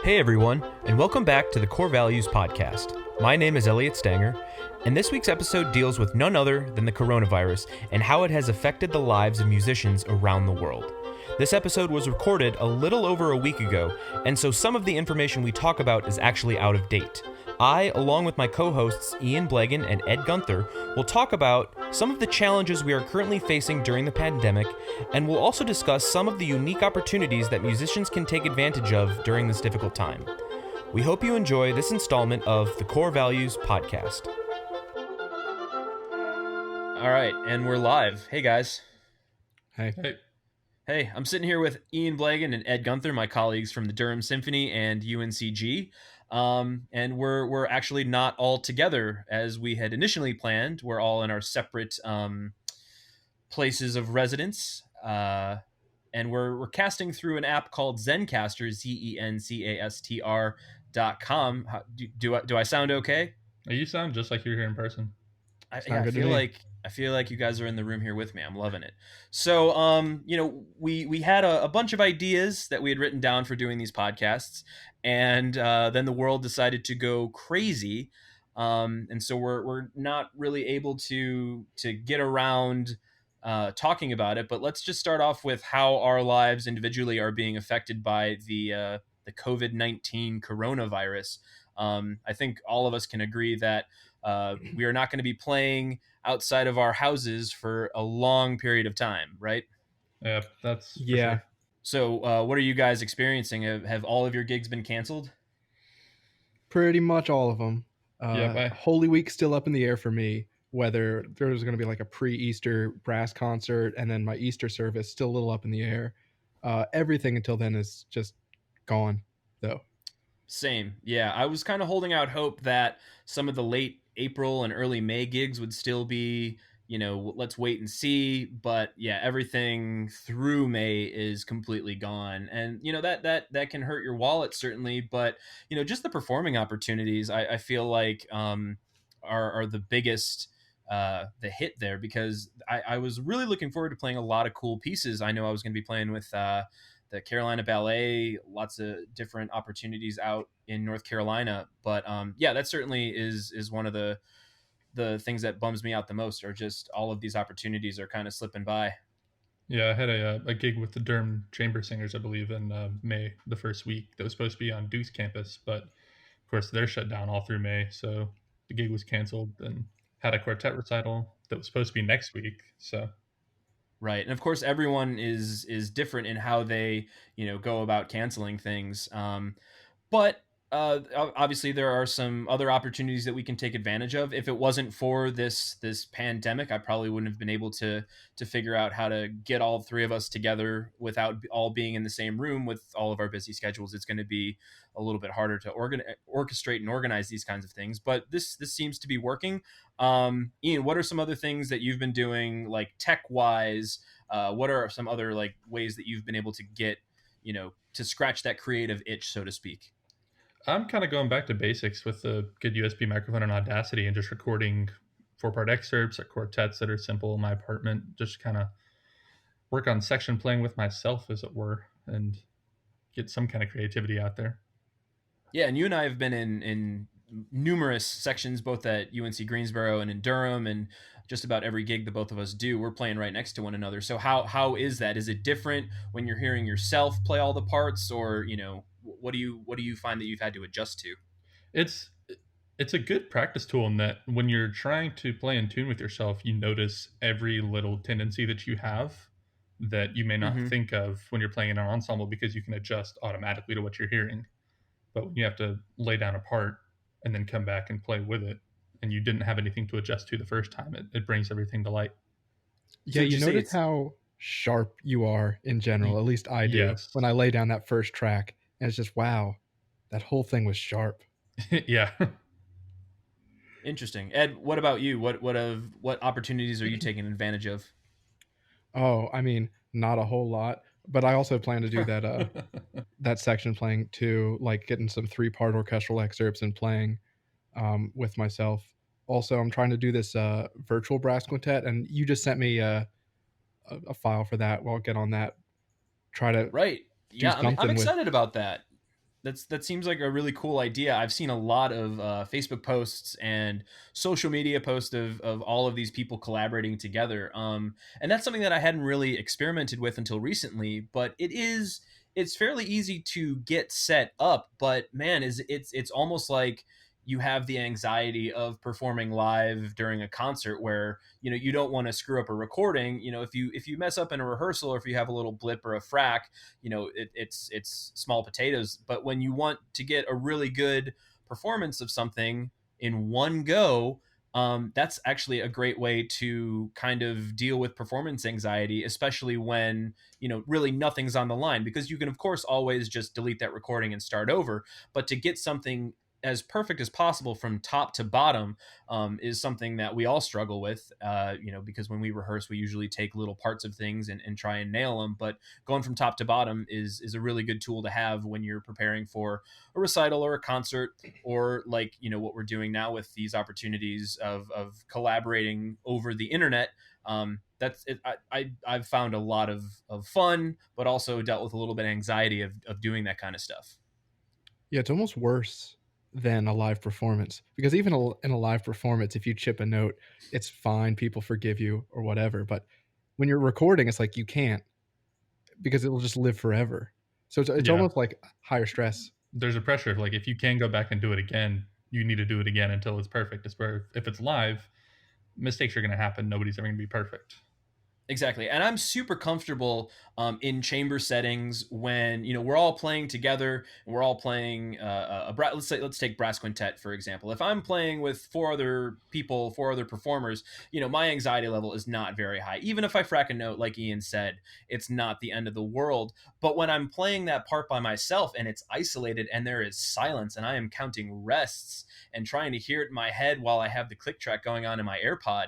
Hey everyone, and welcome back to the Core Values Podcast. My name is Elliott Stanger, and this week's episode deals with none other than the coronavirus and how it has affected the lives of musicians around the world. This episode was recorded a little over a week ago, and so some of the information we talk about is actually out of date. I, along with my co-hosts Ian Blegan and Ed Gunther, will talk about some of the challenges we are currently facing during the pandemic, and we'll also discuss some of the unique opportunities that musicians can take advantage of during this difficult time. We hope you enjoy this installment of the Core Values Podcast. All right, and we're live. Hey guys. Hey. Hey, I'm sitting here with Ian Blegan and Ed Gunther, my colleagues from the Durham Symphony and UNCG. And we're actually not all together as we had initially planned. We're all in our separate places of residence, and we're casting through an app called Zencastr, Zencastr.com. Do I sound okay? You sound just like you're here in person. I feel like you guys are in the room here with me. I'm loving it. So, we had a bunch of ideas that we had written down for doing these podcasts, and then the world decided to go crazy, and so we're not really able to get around talking about it. But let's just start off with how our lives individually are being affected by the COVID-19 coronavirus. I think all of us can agree that we are not going to be playing outside of our houses for a long period of time, right? Yeah, that's Sure. So what are you guys experiencing? Have all of your gigs been canceled? Pretty much all of them. Yeah, Holy Week's still up in the air for me, whether there's going to be like a pre-Easter brass concert, and then my Easter service still a little up in the air. Everything until then is just gone, though. Same. Yeah, I was kind of holding out hope that some of the late April and early May gigs would still be, let's wait and see. But yeah, everything through May is completely gone, and that can hurt your wallet certainly. But just the performing opportunities, I feel like are the biggest. The hit there, because I was really looking forward to playing a lot of cool pieces. I know I was going to be playing with the Carolina Ballet, lots of different opportunities out in North Carolina. But yeah, that certainly is one of the things that bums me out the most, are just all of these opportunities are kind of slipping by. Yeah, I had a gig with the Durham Chamber Singers, I believe, in May, the first week. That was supposed to be on Duke's campus, but of course they're shut down all through May, so the gig was canceled. And had a quartet recital that was supposed to be next week. So right, and of course everyone is different in how they go about canceling things. But obviously there are some other opportunities that we can take advantage of. If it wasn't for this pandemic, I probably wouldn't have been able to figure out how to get all three of us together without all being in the same room with all of our busy schedules. It's going to be a little bit harder to orchestrate and organize these kinds of things. But this seems to be working. Ian, what are some other things that you've been doing, like tech wise? What are some other like ways that you've been able to get to scratch that creative itch, so to speak? I'm kind of going back to basics with a good USB microphone and Audacity, and just recording 4-part excerpts or quartets that are simple in my apartment. Just kind of work on section playing with myself, as it were, and get some kind of creativity out there. Yeah, and you and I have been in numerous sections, both at UNC Greensboro and in Durham, and just about every gig that both of us do, we're playing right next to one another. So how is that? Is it different when you're hearing yourself play all the parts, or what do you find that you've had to adjust to? It's a good practice tool in that when you're trying to play in tune with yourself, you notice every little tendency that you have that you may not think of when you're playing in an ensemble, because you can adjust automatically to what you're hearing. But when you have to lay down a part and then come back and play with it, and you didn't have anything to adjust to the first time, it brings everything to light. Yeah, you notice how sharp you are in general. At least I do. Yes. When I lay down that first track, and it's just, wow, that whole thing was sharp. Yeah. Interesting. Ed, what about you? What opportunities are you taking advantage of? Oh, I mean, not a whole lot, but I also plan to do that that section playing too, like getting some 3-part orchestral excerpts and playing with myself. Also, I'm trying to do this virtual brass quintet, and you just sent me a file for that. Well, I'll get on that. Try to right. Yeah, I'm excited about that. That seems like a really cool idea. I've seen a lot of Facebook posts and social media posts of all of these people collaborating together, and that's something that I hadn't really experimented with until recently. But it's fairly easy to get set up. But man, is it's almost like you have the anxiety of performing live during a concert where you don't want to screw up a recording. If you mess up in a rehearsal, or if you have a little blip or a frack, it's small potatoes. But when you want to get a really good performance of something in one go, that's actually a great way to kind of deal with performance anxiety, especially when really nothing's on the line, because you can of course always just delete that recording and start over. But to get something as perfect as possible from top to bottom is something that we all struggle with, because when we rehearse, we usually take little parts of things and try and nail them. But going from top to bottom is a really good tool to have when you're preparing for a recital or a concert, or like what we're doing now with these opportunities of collaborating over the internet. That's it. I've found a lot of fun, but also dealt with a little bit of anxiety of doing that kind of stuff. Yeah, it's almost worse than a live performance, because even in a live performance, if you chip a note, it's fine. People forgive you or whatever. But when you're recording, it's like you can't, because it will just live forever. So it's Yeah. almost like higher stress. There's a pressure of like, if you can go back and do it again, you need to do it again until it's perfect. It's where if it's live, mistakes are going to happen. Nobody's ever going to be perfect. Exactly. And I'm super comfortable in chamber settings when, we're all playing together and we're all playing let's take brass quintet, for example. If I'm playing with four other people, four other performers, my anxiety level is not very high. Even if I frack a note, like Ian said, it's not the end of the world. But when I'm playing that part by myself and it's isolated and there is silence and I am counting rests and trying to hear it in my head while I have the click track going on in my AirPod,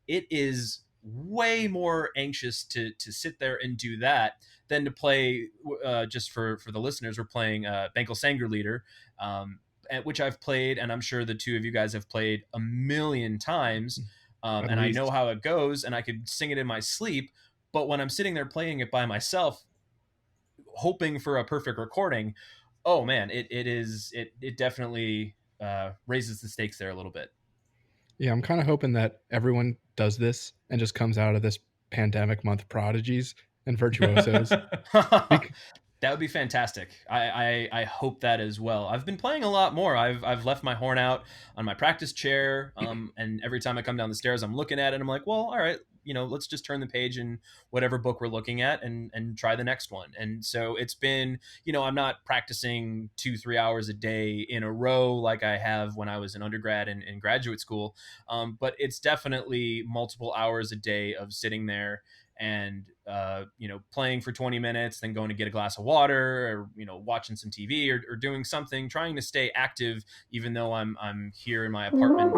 it is way more anxious to sit there and do that than to play. Just for the listeners, we're playing Benkel Sanger Leader, which I've played, and I'm sure the two of you guys have played a million times, At and I know least. how it goes, and I could sing it in my sleep. But when I'm sitting there playing it by myself, hoping for a perfect recording, oh man, it definitely raises the stakes there a little bit. Yeah, I'm kind of hoping that everyone does this and just comes out of this pandemic month prodigies and virtuosos. Bec- That would be fantastic. I hope that as well. I've been playing a lot more. I've left my horn out on my practice chair, and every time I come down the stairs, I'm looking at it. And I'm like, well, all right, let's just turn the page in whatever book we're looking at and try the next one. And so it's been, I'm not practicing 2-3 hours a day in a row like I have when I was an undergrad and in graduate school, but it's definitely multiple hours a day of sitting there and playing for 20 minutes, then going to get a glass of water, or watching some TV, or doing something, trying to stay active even though I'm here in my apartment.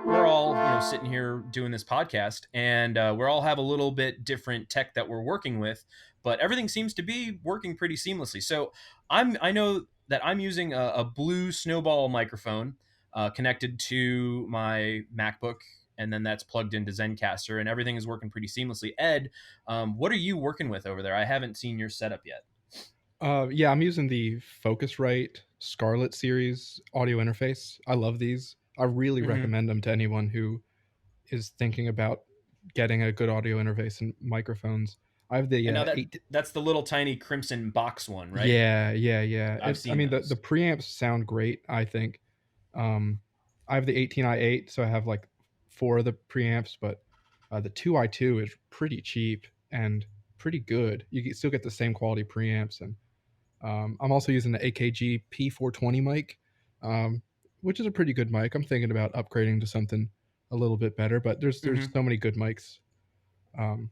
We're all sitting here doing this podcast, and we all have a little bit different tech that we're working with, but everything seems to be working pretty seamlessly. So I know that I'm using a blue snowball microphone connected to my MacBook, and then that's plugged into Zencaster, and everything is working pretty seamlessly. Ed, what are you working with over there? I haven't seen your setup yet. Yeah, I'm using the Focusrite Scarlett series audio interface. I love these. I really Mm-hmm. recommend them to anyone who is thinking about getting a good audio interface and microphones. I have the And now eight. that's the little tiny crimson box one, right? Yeah, yeah, yeah. I've I seen mean, the those. preamps sound great, I think. Um, I have the 18i8, so I have like four of the preamps, but the 2i2 is pretty cheap and pretty good. Still get the same quality preamps, and I'm also using the AKG P420 mic, um, which is a pretty good mic. I'm thinking about upgrading to something a little bit better, but there's Mm-hmm. so many good mics. Um,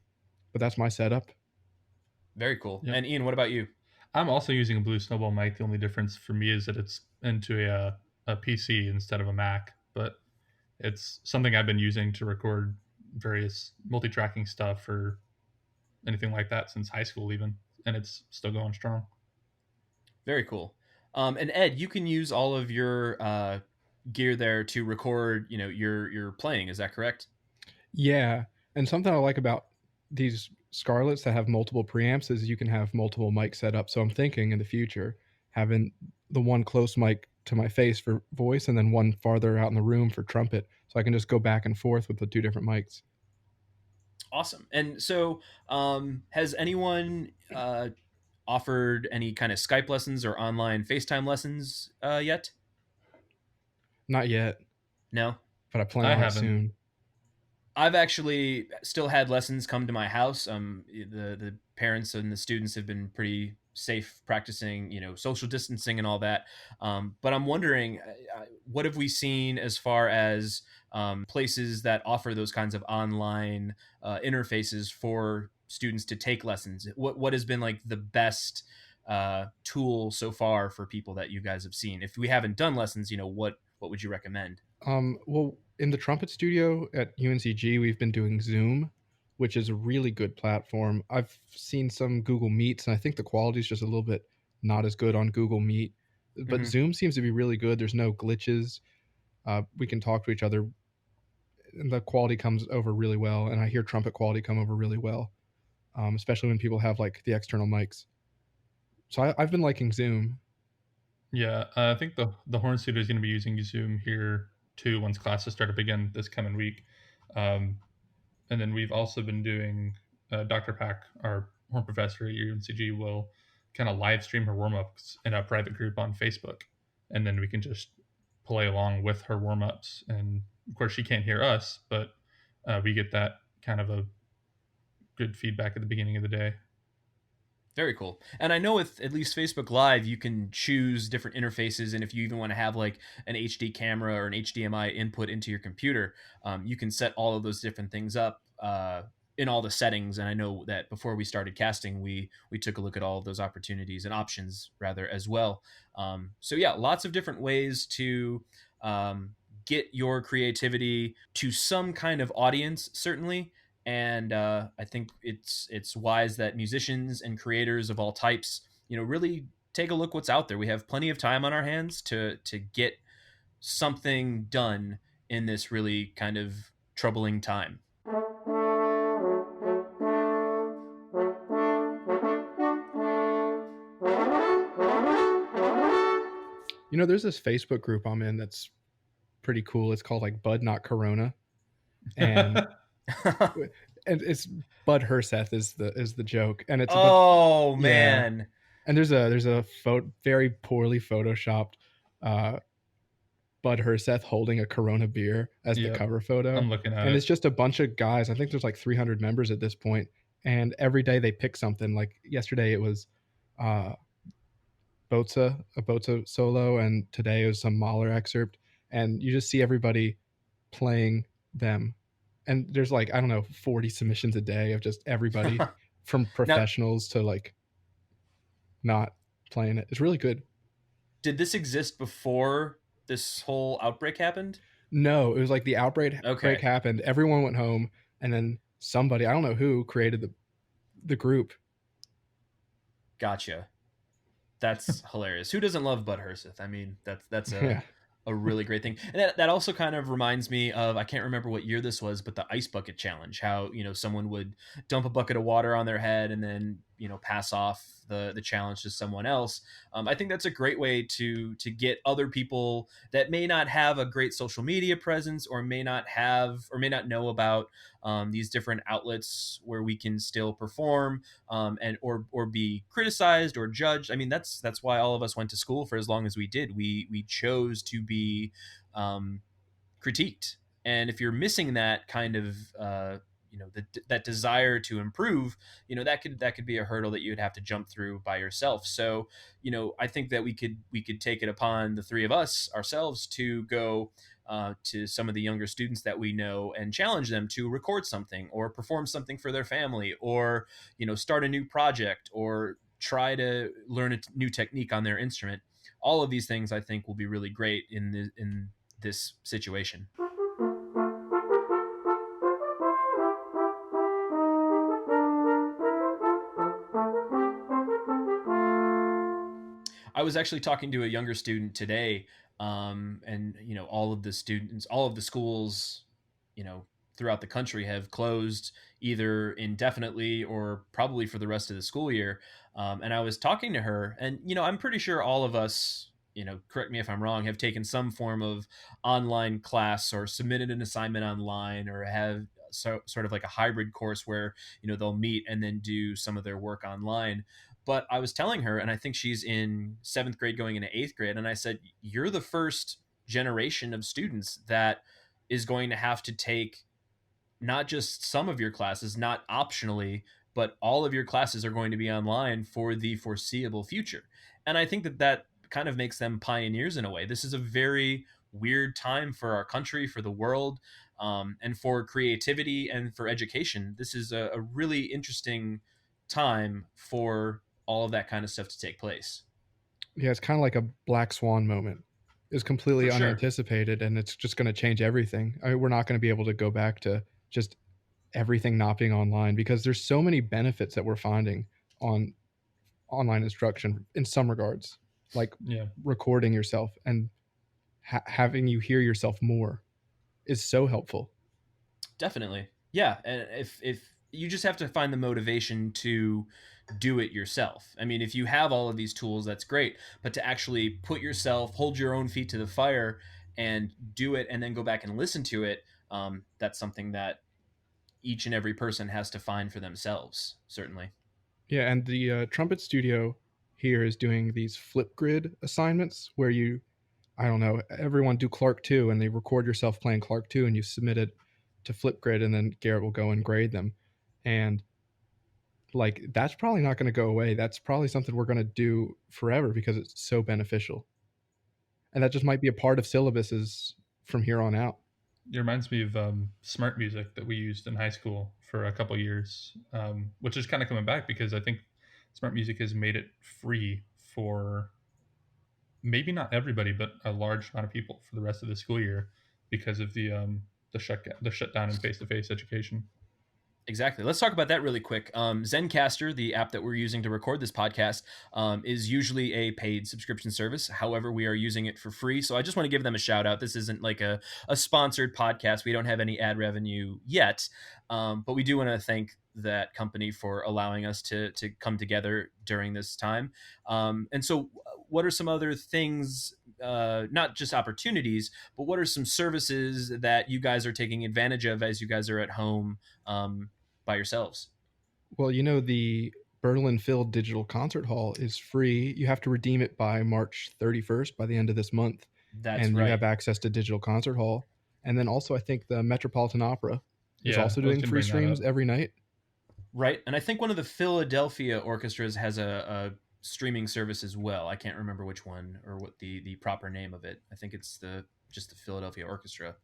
but that's my setup. Very cool. Yep. And Ian, what about you? I'm also using a Blue Snowball mic. The only difference for me is that it's into a PC instead of a Mac, but it's something I've been using to record various multi-tracking stuff or anything like that since high school, even, and it's still going strong. Very cool. And Ed, you can use all of your gear there to record, your playing. Is that correct? Yeah, and something I like about these Scarletts that have multiple preamps is you can have multiple mics set up. So I'm thinking in the future having the one close mic to my face for voice and then one farther out in the room for trumpet, so I can just go back and forth with the two different mics. Awesome. And so, has anyone offered any kind of Skype lessons or online FaceTime lessons yet? Not yet, No. but I plan I on it haven't. soon. I've actually still had lessons come to my house. The parents and the students have been pretty safe practicing, social distancing and all that. But I'm wondering, what have we seen as far as places that offer those kinds of online interfaces for students to take lessons? What has been like the best tool so far for people that you guys have seen? If we haven't done lessons, what would you recommend? Well, in the trumpet studio at UNCG, we've been doing Zoom, which is a really good platform. I've seen some Google Meets, and I think the quality is just a little bit not as good on Google Meet. But Mm-hmm. Zoom seems to be really good. There's no glitches. We can talk to each other, and the quality comes over really well. And I hear trumpet quality come over really well, especially when people have like the external mics. So I've been liking Zoom. Yeah, I think the horn studio is going to be using Zoom here too once classes start up again this coming week. Um, and then we've also been doing Dr. Pack, our horn professor at UNCG, will kind of live stream her warm ups in a private group on Facebook, and then we can just play along with her warm ups. And of course, she can't hear us, but we get that kind of a good feedback at the beginning of the day. Very cool. And I know with at least Facebook Live, you can choose different interfaces. And if you even want to have like an HD camera or an HDMI input into your computer, you can set all of those different things up in all the settings. And I know that before we started casting, we took a look at all of those opportunities and options rather as well. So yeah, lots of different ways to get your creativity to some kind of audience, certainly. And I think it's wise that musicians and creators of all types, really take a look what's out there. We have plenty of time on our hands to get something done in this really kind of troubling time. There's this Facebook group I'm in that's pretty cool. It's called like Bud Not Corona, and and it's Bud Herseth is the joke, and it's a bunch. Oh Yeah, man. and there's a very poorly photoshopped uh, Bud Herseth holding a Corona beer as the Yep, cover photo, I'm looking at and it. it's just a bunch of guys. I think there's like 300 members at this point, and every day they pick something. Like yesterday it was uh, a Botza solo, and today it was some Mahler excerpt, and you just see everybody playing them. And there's like, I don't know, 40 submissions a day of just everybody from Now, professionals to like not playing it. It's really good. did this exist before this whole outbreak happened? No, it was like the outbreak break Okay, happened, everyone went home, and then somebody, I don't know who, created the group. gotcha. That's hilarious. Who doesn't love Bud Herseth? I mean, that's Yeah. a really great thing. And that also kind of reminds me of, I can't remember what year this was, but the ice bucket challenge, how, someone would dump a bucket of water on their head and then, pass off the challenge to someone else. I think that's a great way to get other people that may not have a great social media presence or may not know about these different outlets where we can still perform and or be criticized or judged. I mean, that's why all of us went to school for as long as we did. We chose to be um, critiqued, and if you're missing that kind of that desire to improve, that could be a hurdle that you'd have to jump through by yourself. So I think that we could take it upon the three of us ourselves to go to some of the younger students that we know and challenge them to record something or perform something for their family, or start a new project, or try to learn a new technique on their instrument. All of these things I think will be really great in this situation. I was actually talking to a younger student today and all of the students, all of the schools, you know, throughout the country have closed either indefinitely or probably for the rest of the school year. And I was talking to her, and I'm pretty sure all of us, correct me if I'm wrong, have taken some form of online class or submitted an assignment online or have sort of like a hybrid course where they'll meet and then do some of their work online. But I was telling her, and I think she's in seventh grade going into eighth grade, and I said, you're the first generation of students that is going to have to take not just some of your classes, not optionally, but all of your classes are going to be online for the foreseeable future. And I think that that kind of makes them pioneers in a way. This is a very weird time for our country, for the world, and for creativity and for education. This is a really interesting time for all of that kind of stuff to take place. Yeah, it's kind of like a black swan moment. It's completely For sure. unanticipated, and it's just going to change everything. I mean, we're not going to be able to go back to just everything not being online because there's so many benefits that we're finding on online instruction in some regards, like Yeah. recording yourself and having you hear yourself more is so helpful. Definitely. Yeah, and if you just have to find the motivation to do it yourself. I mean, if you have all of these tools, that's great, but to actually put yourself, hold your own feet to the fire and do it and then go back and listen to it, that's something that each and every person has to find for themselves, certainly. Yeah, and the trumpet studio here is doing these Flipgrid assignments where you, I don't know, everyone do Clark 2 and they record yourself playing Clark 2 and you submit it to Flipgrid and then Garrett will go and grade them. And like that's probably not going to go away. That's probably something we're going to do forever because it's so beneficial. And that just might be a part of syllabuses from here on out. It reminds me of smart music that we used in high school for a couple years, which is kind of coming back because I think smart music has made it free for maybe not everybody, but a large amount of people for the rest of the school year because of the shutdown in face to face education. Exactly. Let's talk about that really quick. Zencaster, the app that we're using to record this podcast, is usually a paid subscription service. However, we are using it for free. So I just want to give them a shout out. This isn't like a sponsored podcast. We don't have any ad revenue yet. But we do want to thank that company for allowing us to come together during this time. And so, what are some other things, not just opportunities, but what are some services that you guys are taking advantage of as you guys are at home? By yourselves. Well, the Berlin Phil Digital Concert Hall is free. You have to redeem it by March 31st, by the end of this month. That's And you right. have access to Digital Concert Hall. And then also, I think the Metropolitan Opera is Yeah, also I was doing going to free bring that streams up. every night. Right. And I think one of the Philadelphia orchestras has a streaming service as well. I can't remember which one or what the proper name of it. I think it's just the Philadelphia Orchestra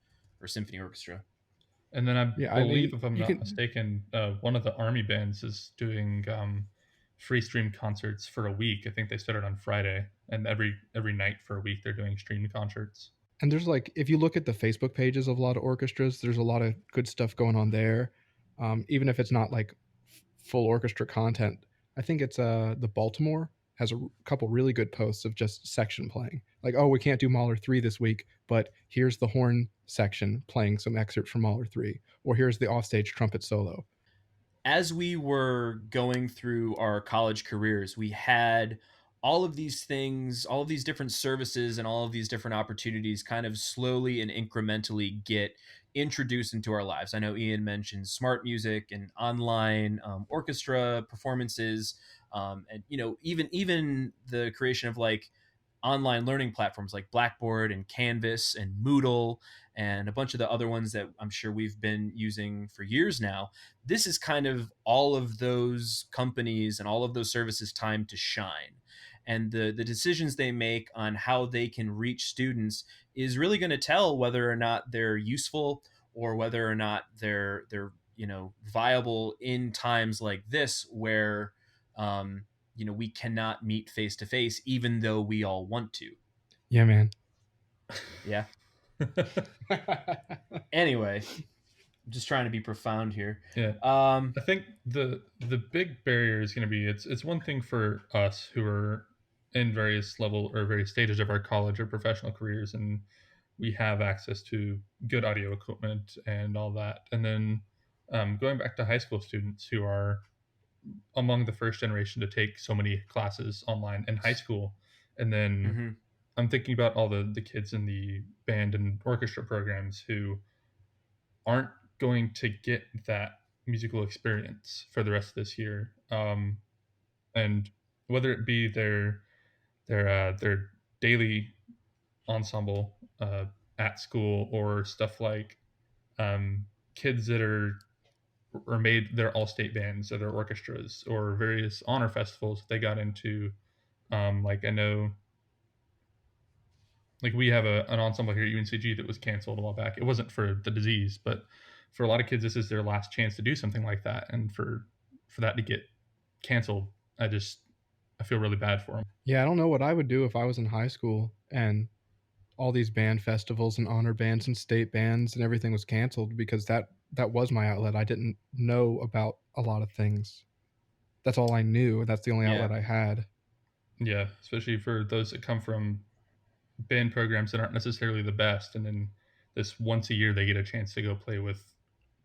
or Symphony Orchestra. And then I Yeah, I believe, mean, if I'm you not can. mistaken, one of the army bands is doing free stream concerts for a week. I think they started on Friday, and every night for a week they're doing streamed concerts. And there's like, if you look at the Facebook pages of a lot of orchestras, there's a lot of good stuff going on there. Even if it's not like full orchestra content, I think it's the Baltimore has a couple really good posts of just section playing. Like, oh, we can't do Mahler 3 this week, but here's the horn section playing some excerpts from Mahler 3, or here's the offstage trumpet solo. As we were going through our college careers, we had all of these things, all of these different services, and all of these different opportunities kind of slowly and incrementally get introduced into our lives. I know Ian mentioned smart music and online orchestra performances, and even the creation of like online learning platforms like Blackboard and Canvas and Moodle and a bunch of the other ones that I'm sure we've been using for years now. This is kind of all of those companies and all of those services time to shine. And the decisions they make on how they can reach students is really going to tell whether or not they're useful or whether or not they're viable in times like this where we cannot meet face to face, even though we all want to. Yeah, man. Yeah. Anyway, I'm just trying to be profound here. Yeah, Um, I think the big barrier is going to be it's one thing for us who are in various level or various stages of our college or professional careers, and we have access to good audio equipment and all that. And then going back to high school students who are among the first generation to take so many classes online in high school, and then Mm-hmm. I'm thinking about all the kids in the band and orchestra programs who aren't going to get that musical experience for the rest of this year. And whether it be their daily ensemble at school, or stuff like um, kids that are or made their all-state bands or their orchestras or various honor festivals they got into. Like I know, like we have an ensemble here at UNCG that was canceled a while back. It wasn't for the disease, but for a lot of kids, this is their last chance to do something like that, and for that to get canceled, I feel really bad for them. Yeah, I don't know what I would do if I was in high school and all these band festivals and honor bands and state bands and everything was canceled, because that was my outlet. I didn't know about a lot of things. That's all I knew. That's the only Yeah. outlet I had. Yeah, especially for those that come from band programs that aren't necessarily the best, and then this once a year they get a chance to go play with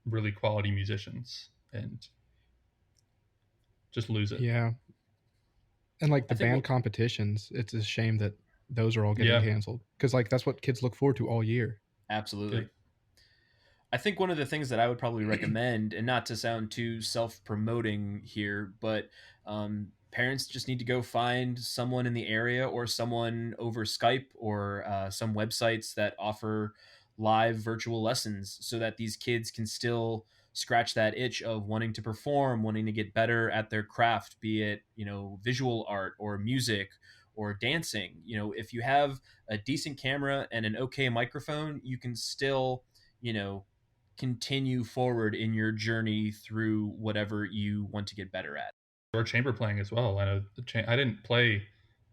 really quality musicians and just lose it. Yeah. And like I the think band competitions, it's a shame that those are all getting Yeah. canceled, because like that's what kids look forward to all year. absolutely. Yep. I think one of the things that I would probably recommend, and not to sound too self-promoting here, but parents just need to go find someone in the area or someone over Skype or some websites that offer live virtual lessons, so that these kids can still scratch that itch of wanting to perform, wanting to get better at their craft, be it, visual art or music or dancing. If you have a decent camera and an okay microphone, you can still, you know, continue forward in your journey through whatever you want to get better at. Or chamber playing as well. I know I didn't play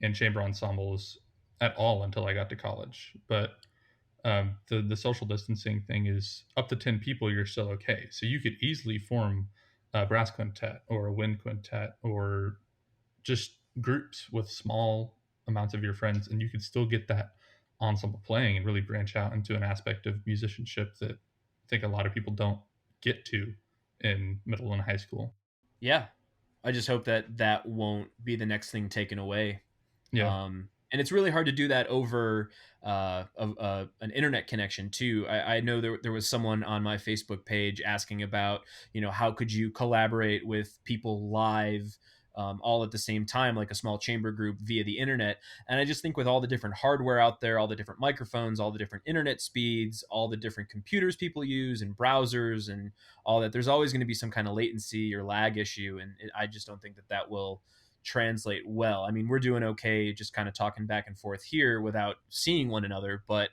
in chamber ensembles at all until I got to college, but the social distancing thing is up to 10 people, you're still okay. So you could easily form a brass quintet or a wind quintet, or just groups with small amounts of your friends, and you could still get that ensemble playing and really branch out into an aspect of musicianship that I think a lot of people don't get to in middle and high school. Yeah, I just hope that that won't be the next thing taken away. Yeah. And it's really hard to do that over an internet connection too. I know there was someone on my Facebook page asking about, how could you collaborate with people live, all at the same time, like a small chamber group via the internet. And I just think with all the different hardware out there, all the different microphones, all the different internet speeds, all the different computers people use and browsers and all that, there's always going to be some kind of latency or lag issue. And I just don't think that that will translate well. I mean, we're doing okay just kind of talking back and forth here without seeing one another, but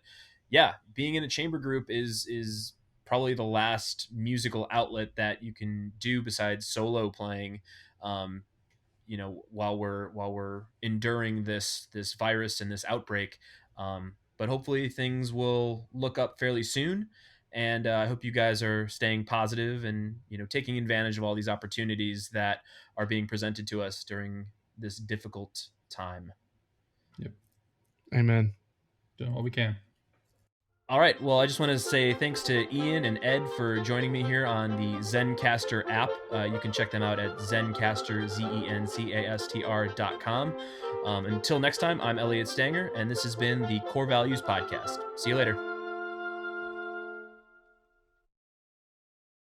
yeah, being in a chamber group is probably the last musical outlet that you can do besides solo playing. Um, while we're enduring this virus and this outbreak. But hopefully things will look up fairly soon, and I hope you guys are staying positive and taking advantage of all these opportunities that are being presented to us during this difficult time. Yep. Amen. Doing what we can. All right. Well, I just want to say thanks to Ian and Ed for joining me here on the Zencastr app. You can check them out at Zencastr, Zencastr.com. Until next time, I'm Elliott Stanger, and this has been the Core Values Podcast. See you later.